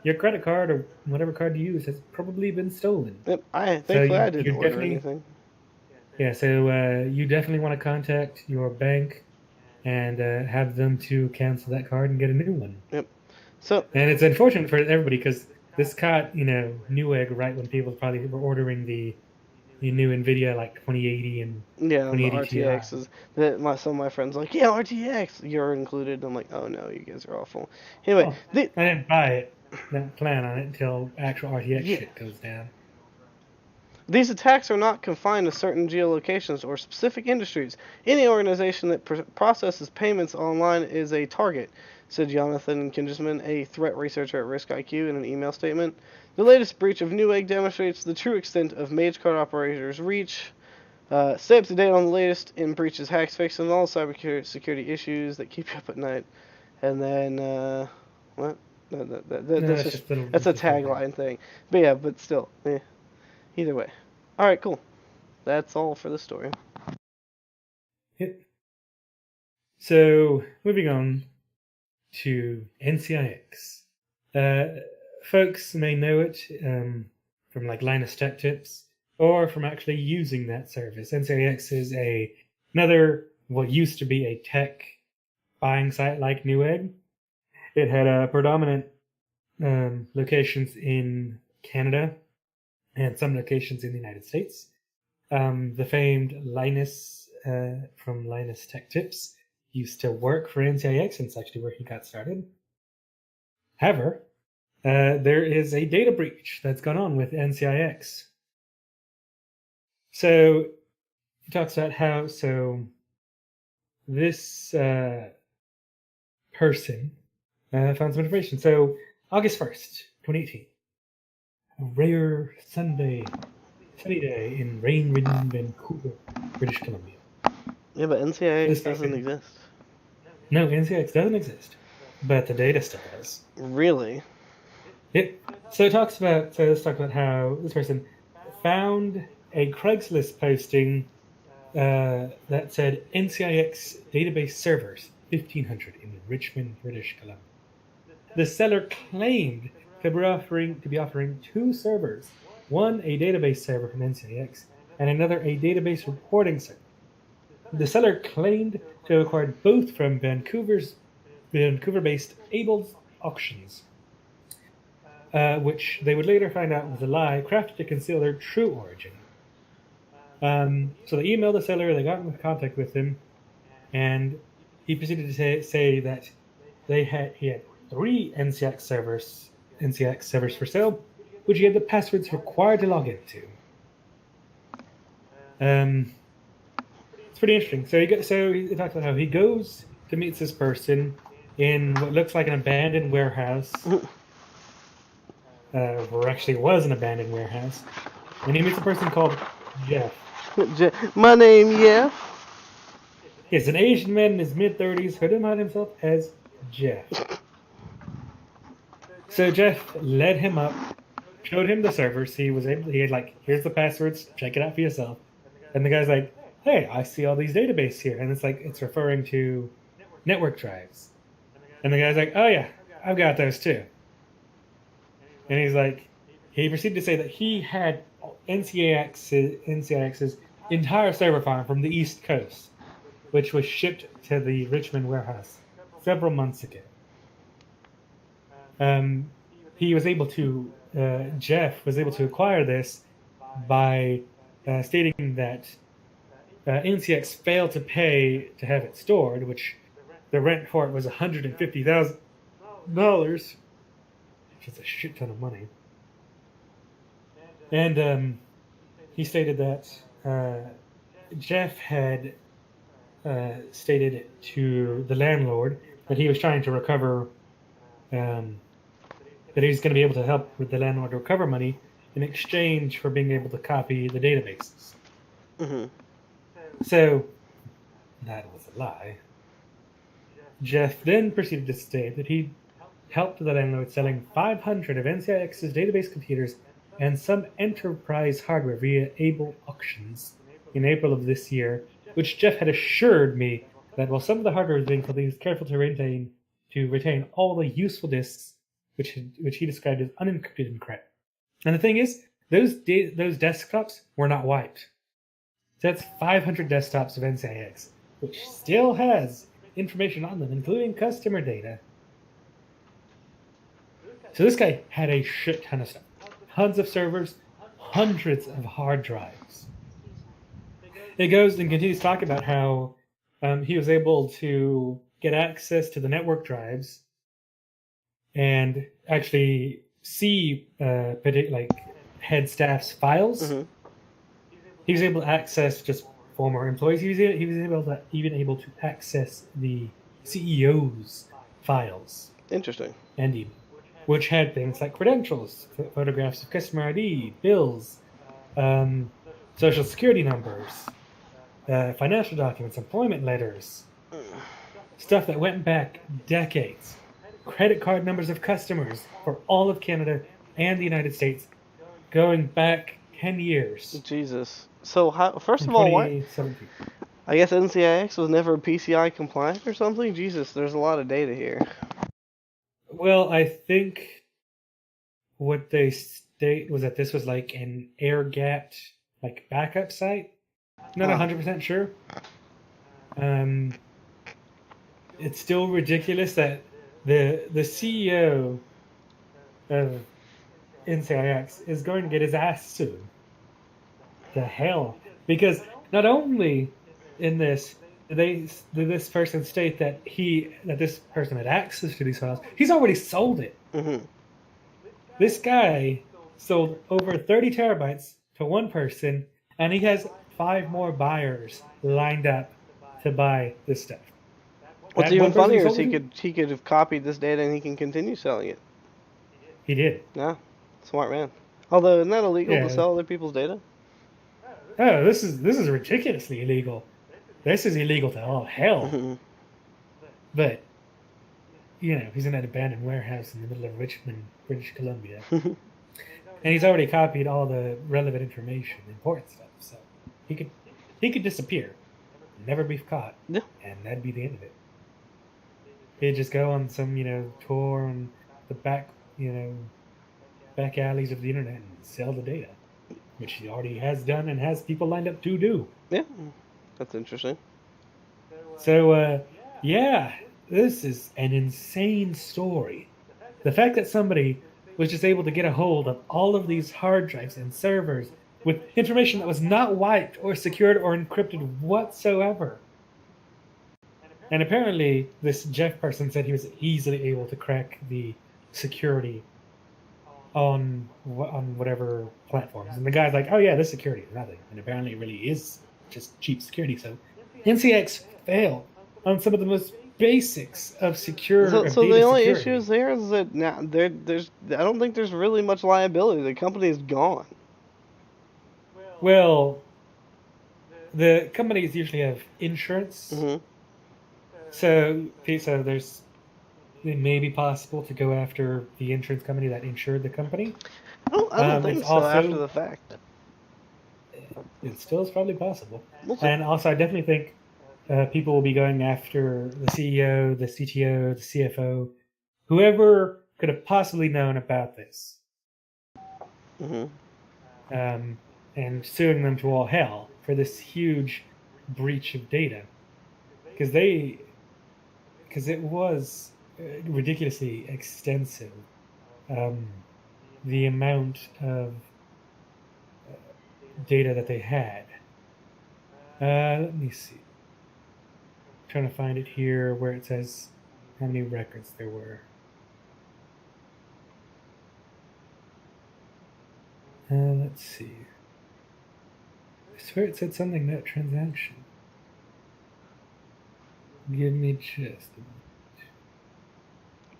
your credit card or whatever card you use has probably been stolen. Yep, thankfully I didn't order anything. Yeah, so you definitely want to contact your bank and have them to cancel that card and get a new one. Yep. And it's unfortunate for everybody because this caught, Newegg right when people probably were ordering the new NVIDIA like 2080 and 2080 the RTXs. Some of my friends are like, yeah, RTX, you're included. I'm like, oh no, you guys are awful. Anyway, I didn't buy it. Didn't plan on it until actual RTX shit goes down. These attacks are not confined to certain geolocations or specific industries. Any organization that processes payments online is a target, said Jonathan Kingisman, a threat researcher at Risk IQ, in an email statement. The latest breach of Newegg demonstrates the true extent of MageCart operators' reach. Stay up to date on the latest in breaches, hacks, fixes, and all cybersecurity issues that keep you up at night. And then, what? That's a tagline thing. But yeah, but still, either way. Alright, cool. That's all for the story. Yep. So, moving on to NCIX. Folks may know it from like Linus Tech Tips or from actually using that service. NCIX is another, what used to be a tech buying site like Newegg. It had predominant locations in Canada and some locations in the United States. The famed Linus from Linus Tech Tips used to work for NCIX, and it's actually where he got started. However, there is a data breach that's gone on with NCIX. So he talks about how this person found some information. So August 1st, 2018. A rare sunny day in rain-ridden Vancouver, British Columbia. Yeah, but NCIX doesn't exist. No, NCIX doesn't exist, but the data still does. Really? Yep. So let's talk about how this person found a Craigslist posting that said NCIX database servers 1500 in Richmond, British Columbia. The seller claimed to be offering two servers, one a database server from NCIX and another a database reporting server. The seller claimed to have acquired both from Vancouver-based Abel's Auctions, which they would later find out was a lie crafted to conceal their true origin. So they emailed the seller, they got in contact with him, and he proceeded to say that he had 3 NCIX servers for sale, which he had the passwords required to log into. It's pretty interesting. So he talks about how he goes to meet this person in what looks like an abandoned warehouse. Or actually was an abandoned warehouse. And he meets a person called Jeff. My name, yeah. He's an Asian man in his mid-30s who identified himself as Jeff. So Jeff led him up, showed him the servers. He had like, here's the passwords, check it out for yourself. And the guy's like, hey, I see all these databases here. And it's referring to network drives. And the guy's like, oh yeah, I've got those too. And he proceeded to say that he had NCIX's entire server farm from the East Coast, which was shipped to the Richmond warehouse several months ago. Jeff was able to acquire this by stating that NCIX failed to pay to have it stored, which the rent for it was $150,000. which is a shit ton of money. And he stated that Jeff had stated to the landlord that he was trying to recover, that he was going to be able to help with the landlord recover money in exchange for being able to copy the databases. Mm-hmm. So, that was a lie. Jeff then proceeded to state that he helped the landlord selling 500 of NCIX's database computers and some enterprise hardware via Able auctions in April of this year, which Jeff had assured me that while some of the hardware was being sold, he was careful to retain all the useful disks, which he described as unencrypted and correct. And the thing is, those desktops were not wiped. So that's 500 desktops of NCIX, which still has information on them, including customer data. So this guy had a shit ton of stuff. Tons of servers, hundreds of hard drives. It goes and continues to talk about how he was able to get access to the network drives and actually see head staff's files. Mm-hmm. He was able to access just former employees. He was even able to access the CEO's files. Interesting. And which had things like credentials, photographs of customer ID, bills, social security numbers, financial documents, employment letters, stuff that went back decades, credit card numbers of customers for all of Canada and the United States, going back 10 years. Jesus. So, first of all, why? I guess NCIX was never PCI compliant or something? Jesus, there's a lot of data here. Well, I think what they state was that this was like an air-gapped backup site. Not 100% sure. It's still ridiculous that the CEO of NCIX is going to get his ass sued. The hell? Because not only in this did this person state that this person had access to these files, he's already sold it. Mm-hmm. This guy sold over 30 terabytes to one person, and he has 5 more buyers lined up to buy this stuff. What's even funnier is he could have copied this data and he can continue selling it. He did. Yeah, smart man. Although, isn't that illegal to sell other people's data? Oh, this is ridiculously illegal. This is illegal to all hell. Mm-hmm. But he's in an abandoned warehouse in the middle of Richmond, British Columbia, and he's already copied all the relevant information, important stuff. So he could disappear, never be caught, and that'd be the end of it. He'd just go on some tour on the back alleys of the internet and sell the data, which he already has done and has people lined up to do. Yeah, that's interesting. So this is an insane story. The fact that somebody was just able to get a hold of all of these hard drives and servers with information that was not wiped or secured or encrypted whatsoever. And apparently, this Jeff person said he was easily able to crack the security on whatever platforms. And the guy's like, oh yeah, this security is nothing. And apparently it really is just cheap security. So NCIX failed on some of the most basics of secure So data the only security. issue is that now there's I don't think there's really much liability. The company is gone. Well, the companies usually have insurance. Mm-hmm. So it may be possible to go after the insurance company that insured the company. I don't think it's so also- after the fact. It still is probably possible. We'll see. And also, I definitely think people will be going after the CEO, the CTO, the CFO, whoever could have possibly known about this, Mm-hmm. and suing them to all hell for this huge breach of data. Because it was ridiculously extensive. The amount of data that they had. Let me see. I'm trying to find it here where it says how many records there were. Let's see. I swear it said something about transaction. Give me just a moment.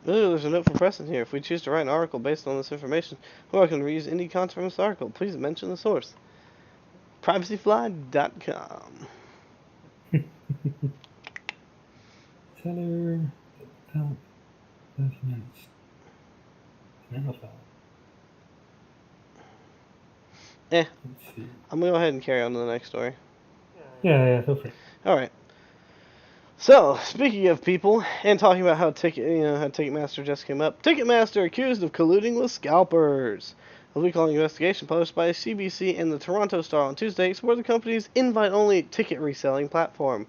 Ooh, there's a note from Preston here. If we choose to write an article based on this information, we're welcome to reuse any content from this article. Please mention the source. privacyfly.com. Seller, top, documents, now file. Let's see. I'm going to go ahead and carry on to the next story. Yeah, feel free. Alright. So, speaking of people, and talking about how Ticketmaster just came up, Ticketmaster accused of colluding with scalpers. A week-long investigation published by CBC and the Toronto Star on Tuesday explored the company's invite-only ticket reselling platform.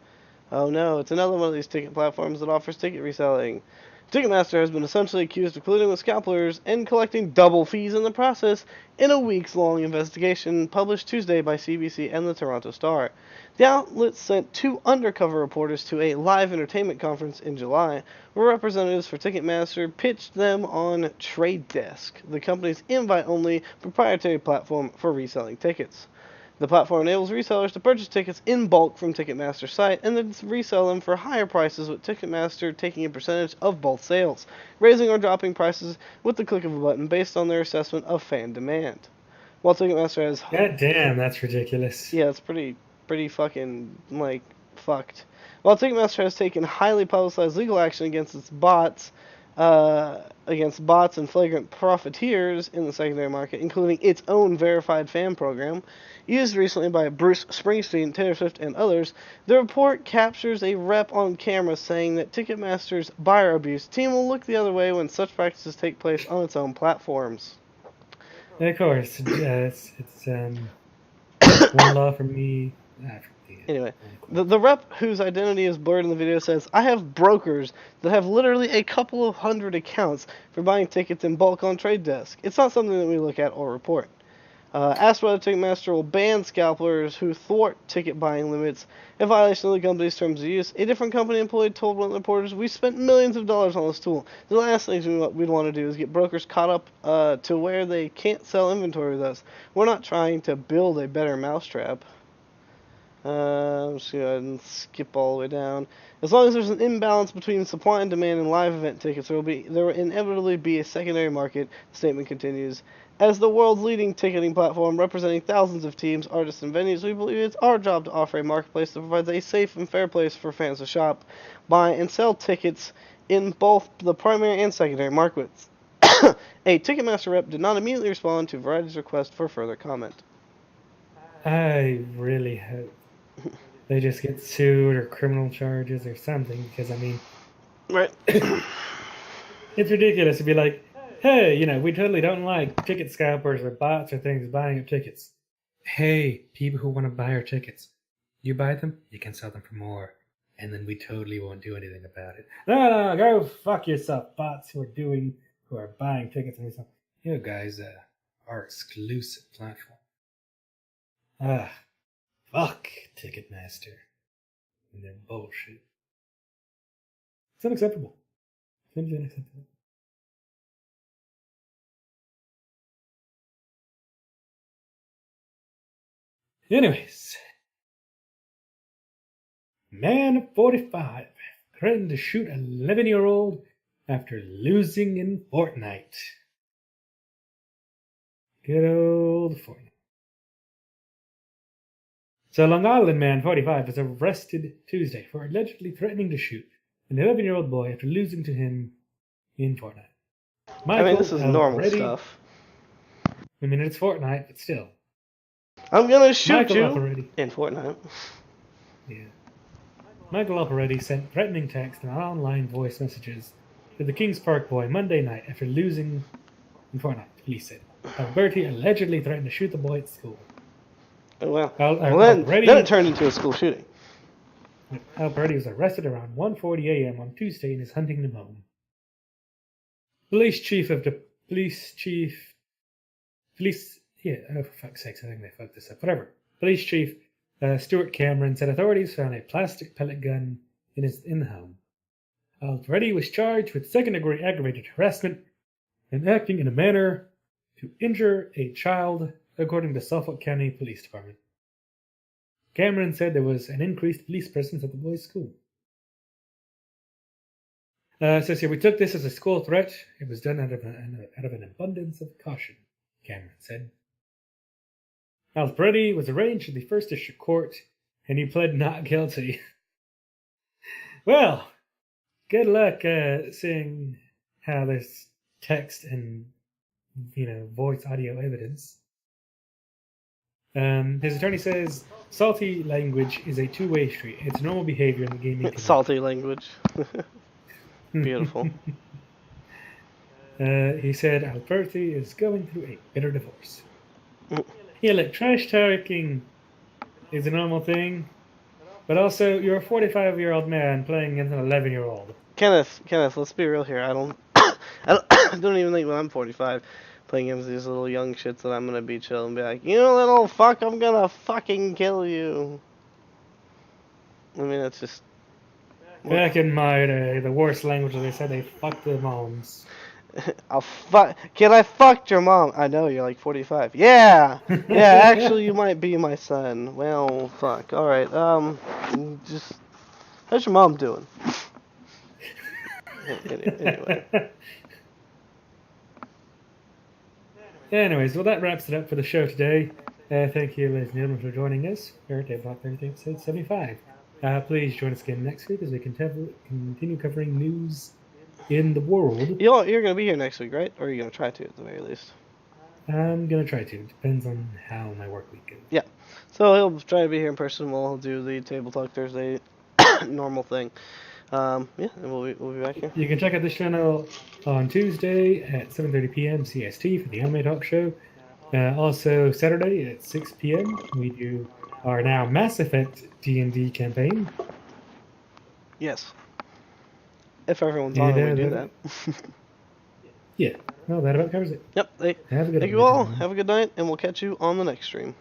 Oh no, it's another one of these ticket platforms that offers ticket reselling. Ticketmaster has been essentially accused of colluding with scalpers and collecting double fees in the process in a weeks-long investigation published Tuesday by CBC and the Toronto Star. The outlet sent 2 undercover reporters to a live entertainment conference in July, where representatives for Ticketmaster pitched them on Trade Desk, the company's invite-only proprietary platform for reselling tickets. The platform enables resellers to purchase tickets in bulk from Ticketmaster's site and then resell them for higher prices, with Ticketmaster taking a percentage of both sales, raising or dropping prices with the click of a button based on their assessment of fan demand. While Ticketmaster has... God damn, that's ridiculous. Yeah, it's pretty fucking, fucked. While Ticketmaster has taken highly publicized legal action against its bots, and flagrant profiteers in the secondary market, including its own verified fan program, used recently by Bruce Springsteen, Taylor Swift, and others, the report captures a rep on camera saying that Ticketmaster's buyer abuse team will look the other way when such practices take place on its own platforms. And of course, it's one law for me. Anyway, the rep, whose identity is blurred in the video, says, "I have brokers that have literally a couple of hundred accounts for buying tickets in bulk on Trade Desk. It's not something that we look at or report." Asked whether Ticketmaster will ban scalpers who thwart ticket buying limits in violation of the company's terms of use, a different company employee told one of the reporters, "We spent millions of dollars on this tool. The last thing we'd want to do is get brokers caught up to where they can't sell inventory with us. We're not trying to build a better mousetrap." I'm just going to go ahead and skip all the way down. As long as there's an imbalance between supply and demand in live event tickets, there will inevitably be a secondary market, the statement continues. As the world's leading ticketing platform representing thousands of teams, artists, and venues, we believe it's our job to offer a marketplace that provides a safe and fair place for fans to shop, buy, and sell tickets in both the primary and secondary markets. A Ticketmaster rep did not immediately respond to Variety's request for further comment. I really hope they just get sued or criminal charges or something, because, I mean... Right. It's ridiculous to be like, hey, we totally don't like ticket scalpers or bots or things buying up tickets. Hey, people who want to buy our tickets, you buy them, you can sell them for more, and then we totally won't do anything about it. No, go fuck yourself, bots who are buying tickets and stuff. You guys, our exclusive platform. Fuck Ticketmaster and their bullshit. It's unacceptable. Simply unacceptable. Anyways, man of 45 threatened to shoot 11-year-old after losing in Fortnite. Good old Fortnite. So, Long Island man, 45, was arrested Tuesday for allegedly threatening to shoot an 11-year-old boy after losing to him in Fortnite. This is normal stuff. I mean, it's Fortnite, but still. I'm gonna shoot you in Fortnite. Yeah. Michael Alperetti sent threatening text and online voice messages to the Kings Park boy Monday night after losing in Fortnite, police said. Alberti allegedly threatened to shoot the boy at school. Oh, well. Then it turned into a school shooting. Alberti was arrested around 1:40 a.m. on Tuesday in his Huntington home. For fuck's sakes, I think they fucked this up. Whatever. Police Chief Stuart Cameron said authorities found a plastic pellet gun in the home. Already was charged with second-degree aggravated harassment and acting in a manner to injure a child according to Suffolk County Police Department. Cameron said there was an increased police presence at the boys' school. Says here, we took this as a school threat. It was done out of an abundance of caution, Cameron said. Alfredi was arraigned to the First District Court, and he pled not guilty. Well, good luck seeing how there's text and, voice audio evidence. His attorney says salty language is a two-way street. It's normal behavior in the gaming community. Salty language. Beautiful. He said Alberti is going through a bitter divorce. Yeah, look, trash talking is a normal thing, but also you're a 45-year-old man playing against an 11-year-old. Kenneth, let's be real here. I don't even think when I'm 45 playing against these little young shits that I'm gonna be chill and be like, you little fuck, I'm gonna fucking kill you. I mean, that's just... Back in my day, the worst language they said they fucked their moms. Kid, I fucked your mom. I know, you're like 45. Yeah! Yeah, actually, you might be my son. Well, fuck. Alright, just... How's your mom doing? Anyway. Anyways, well, that wraps it up for the show today. Thank you, ladies and gentlemen, for joining us here at Table Talk Thursday episode 75. Please join us again next week as we continue covering news in the world. You're going to be here next week, right? Or are you going to try to, at the very least? I'm going to try to. Depends on how my work week goes. Yeah. So he'll try to be here in person. We'll do the Table Talk Thursday normal thing. And we'll be back here. You can check out this channel on Tuesday at 7:30 p.m. CST for the Anime Talk Show. Also, Saturday at 6 p.m. we do our now Mass Effect D&D campaign. Yes. If everyone's on it, we do that. Yeah. Well, that about covers it. Yep. Have a good Thank you all. Have a good night, and we'll catch you on the next stream.